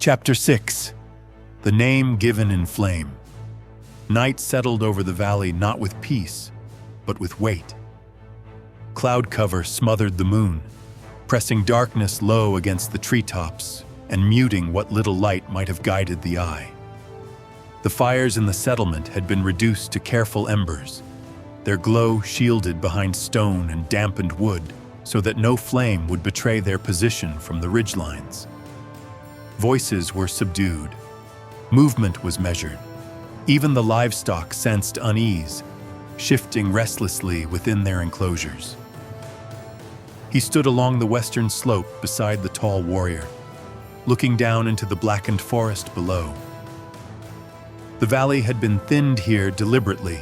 Chapter 6. The Name Given in Flame. Night settled over the valley not with peace, but with weight. Cloud cover smothered the moon, pressing darkness low against the treetops and muting what little light might have guided the eye. The fires in the settlement had been reduced to careful embers, their glow shielded behind stone and dampened wood so that no flame would betray their position from the ridgelines. Voices were subdued. Movement was measured. Even the livestock sensed unease, shifting restlessly within their enclosures. He stood along the western slope beside the tall warrior, looking down into the blackened forest below. The valley had been thinned here deliberately.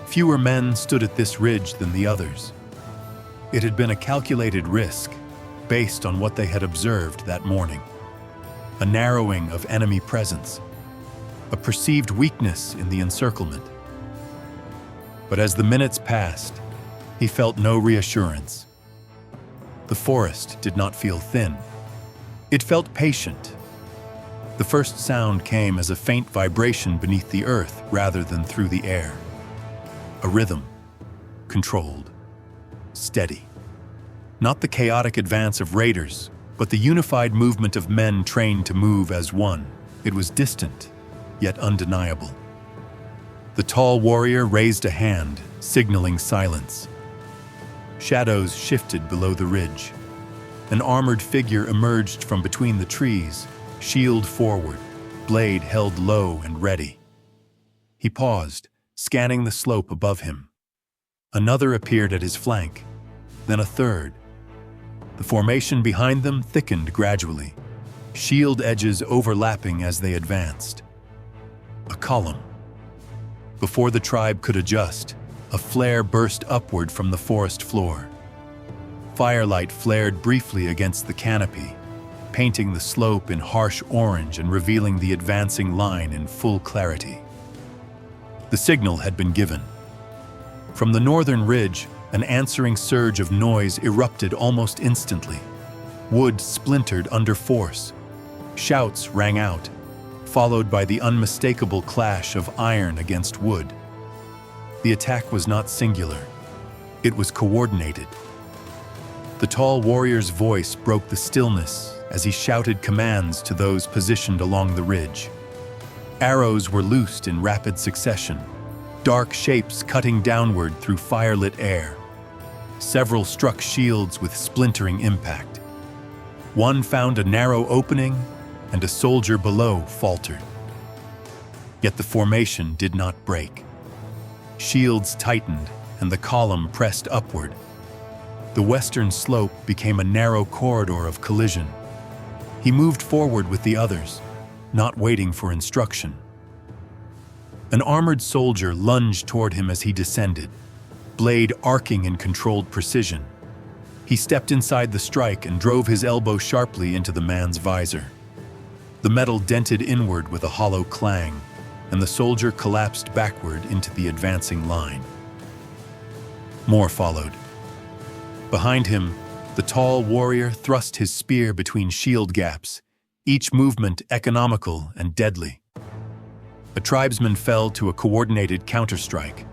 Fewer men stood at this ridge than the others. It had been a calculated risk, based on what they had observed that morning. A narrowing of enemy presence, a perceived weakness in the encirclement. But as the minutes passed, he felt no reassurance. The forest did not feel thin. It felt patient. The first sound came as a faint vibration beneath the earth rather than through the air. A rhythm, controlled, steady. Not the chaotic advance of raiders, but the unified movement of men trained to move as one. It was distant, yet undeniable. The tall warrior raised a hand, signaling silence. Shadows shifted below the ridge. An armored figure emerged from between the trees, shield forward, blade held low and ready. He paused, scanning the slope above him. Another appeared at his flank, then a third. The formation behind them thickened gradually, shield edges overlapping as they advanced. A column. Before the tribe could adjust, a flare burst upward from the forest floor. Firelight flared briefly against the canopy, painting the slope in harsh orange and revealing the advancing line in full clarity. The signal had been given. From the northern ridge, an answering surge of noise erupted almost instantly. Wood splintered under force. Shouts rang out, followed by the unmistakable clash of iron against wood. The attack was not singular. It was coordinated. The tall warrior's voice broke the stillness as he shouted commands to those positioned along the ridge. Arrows were loosed in rapid succession, dark shapes cutting downward through firelit air. Several struck shields with splintering impact. One found a narrow opening, and a soldier below faltered. Yet the formation did not break. Shields tightened, and the column pressed upward. The western slope became a narrow corridor of collision. He moved forward with the others, not waiting for instruction. An armored soldier lunged toward him as he descended, blade arcing in controlled precision. He stepped inside the strike and drove his elbow sharply into the man's visor. The metal dented inward with a hollow clang, and the soldier collapsed backward into the advancing line. More followed. Behind him, the tall warrior thrust his spear between shield gaps, each movement economical and deadly. A tribesman fell to a coordinated counterstrike,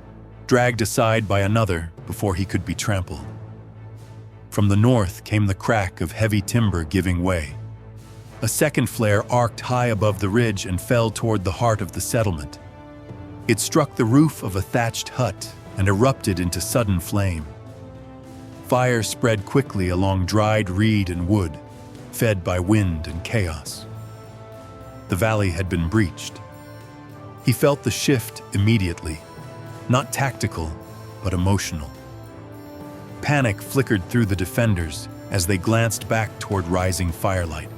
dragged aside by another before he could be trampled. From the north came the crack of heavy timber giving way. A second flare arced high above the ridge and fell toward the heart of the settlement. It struck the roof of a thatched hut and erupted into sudden flame. Fire spread quickly along dried reed and wood, fed by wind and chaos. The valley had been breached. He felt the shift immediately, not tactical, but emotional. Panic flickered through the defenders as they glanced back toward rising firelight.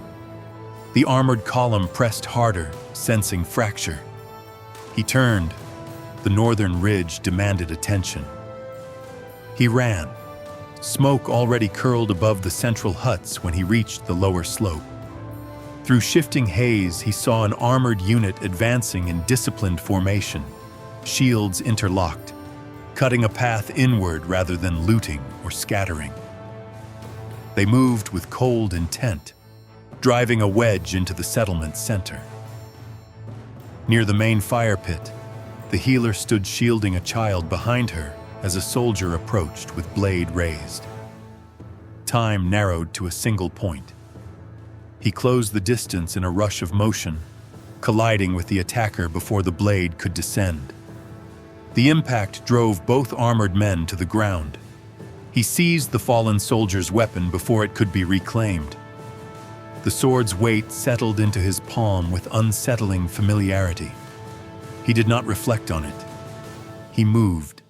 The armored column pressed harder, sensing fracture. He turned. The northern ridge demanded attention. He ran. Smoke already curled above the central huts when he reached the lower slope. Through shifting haze, he saw an armored unit advancing in disciplined formation, shields interlocked, cutting a path inward rather than looting or scattering. They moved with cold intent, driving a wedge into the settlement's center. Near the main fire pit, the healer stood shielding a child behind her as a soldier approached with blade raised. Time narrowed to a single point. He closed the distance in a rush of motion, colliding with the attacker before the blade could descend. The impact drove both armored men to the ground. He seized the fallen soldier's weapon before it could be reclaimed. The sword's weight settled into his palm with unsettling familiarity. He did not reflect on it. He moved.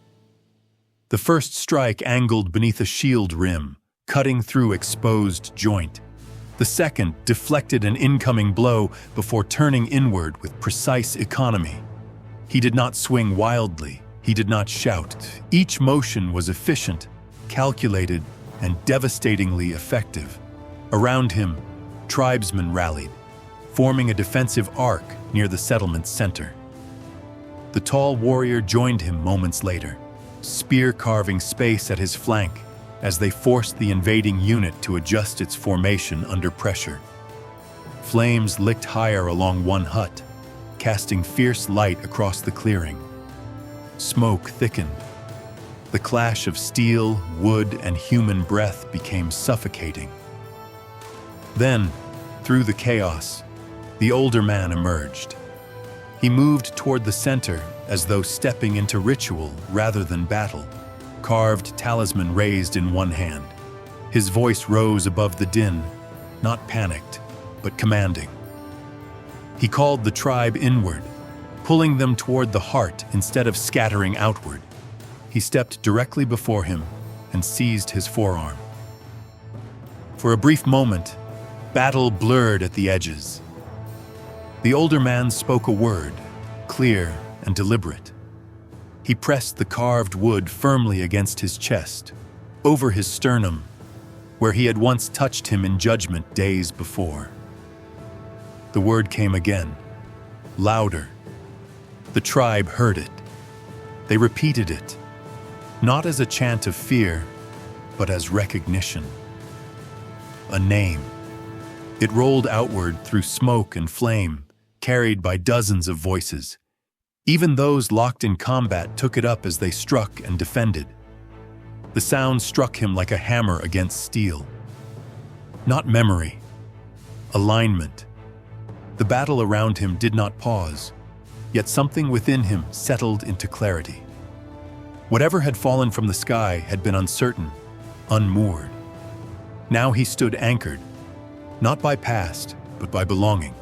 The first strike angled beneath a shield rim, cutting through exposed joint. The second deflected an incoming blow before turning inward with precise economy. He did not swing wildly. He did not shout. Each motion was efficient, calculated, and devastatingly effective. Around him, tribesmen rallied, forming a defensive arc near the settlement's center. The tall warrior joined him moments later, spear carving space at his flank as they forced the invading unit to adjust its formation under pressure. Flames licked higher along one hut, casting fierce light across the clearing. Smoke thickened. The clash of steel, wood, and human breath became suffocating. Then, through the chaos, the older man emerged. He moved toward the center as though stepping into ritual rather than battle, carved talisman raised in one hand. His voice rose above the din, not panicked, but commanding. He called the tribe inward, pulling them toward the heart instead of scattering outward. He stepped directly before him and seized his forearm. For a brief moment, battle blurred at the edges. The older man spoke a word, clear and deliberate. He pressed the carved wood firmly against his chest, over his sternum, where he had once touched him in judgment days before. The word came again, louder. The tribe heard it. They repeated it, not as a chant of fear, but as recognition. A name. It rolled outward through smoke and flame, carried by dozens of voices. Even those locked in combat took it up as they struck and defended. The sound struck him like a hammer against steel. Not memory, alignment. The battle around him did not pause, yet something within him settled into clarity. Whatever had fallen from the sky had been uncertain, unmoored. Now he stood anchored, not by past, but by belonging.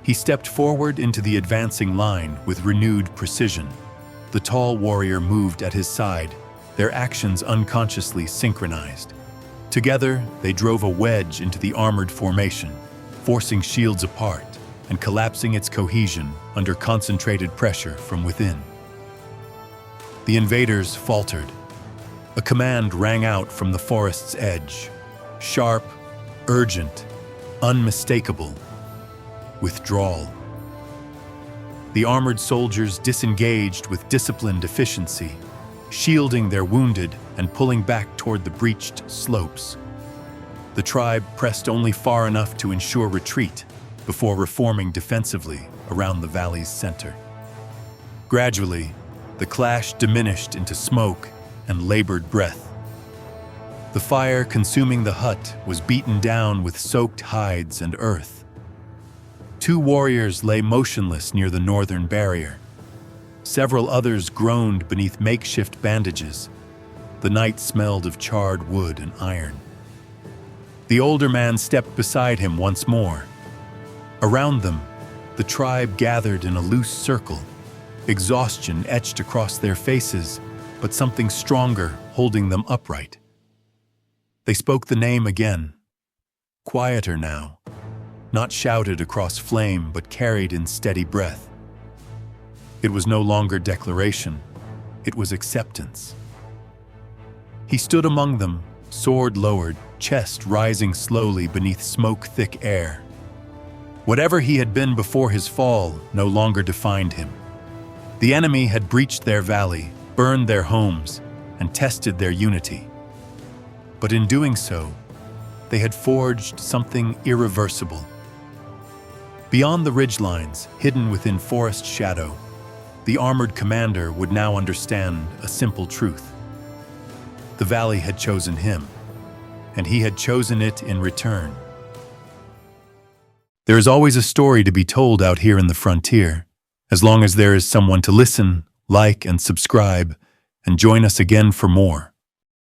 He stepped forward into the advancing line with renewed precision. The tall warrior moved at his side, their actions unconsciously synchronized. Together, they drove a wedge into the armored formation, forcing shields apart and collapsing its cohesion under concentrated pressure from within. The invaders faltered. A command rang out from the forest's edge, sharp, urgent, unmistakable. Withdrawal. The armored soldiers disengaged with disciplined efficiency, shielding their wounded and pulling back toward the breached slopes. The tribe pressed only far enough to ensure retreat before reforming defensively around the valley's center. Gradually, the clash diminished into smoke and labored breath. The fire consuming the hut was beaten down with soaked hides and earth. Two warriors lay motionless near the northern barrier. Several others groaned beneath makeshift bandages. The night smelled of charred wood and iron. The older man stepped beside him once more. Around them, the tribe gathered in a loose circle, exhaustion etched across their faces, but something stronger holding them upright. They spoke the name again, quieter now, not shouted across flame but carried in steady breath. It was no longer declaration, it was acceptance. He stood among them, sword lowered, chest rising slowly beneath smoke-thick air. Whatever he had been before his fall no longer defined him. The enemy had breached their valley, burned their homes, and tested their unity. But in doing so, They had forged something irreversible. Beyond the ridgelines, hidden within forest shadow, the armored commander would now understand a simple truth. The valley had chosen him, and he had chosen it in return. There is always a story to be told out here in the frontier, as long as there is someone to listen, like, and subscribe, and join us again for more.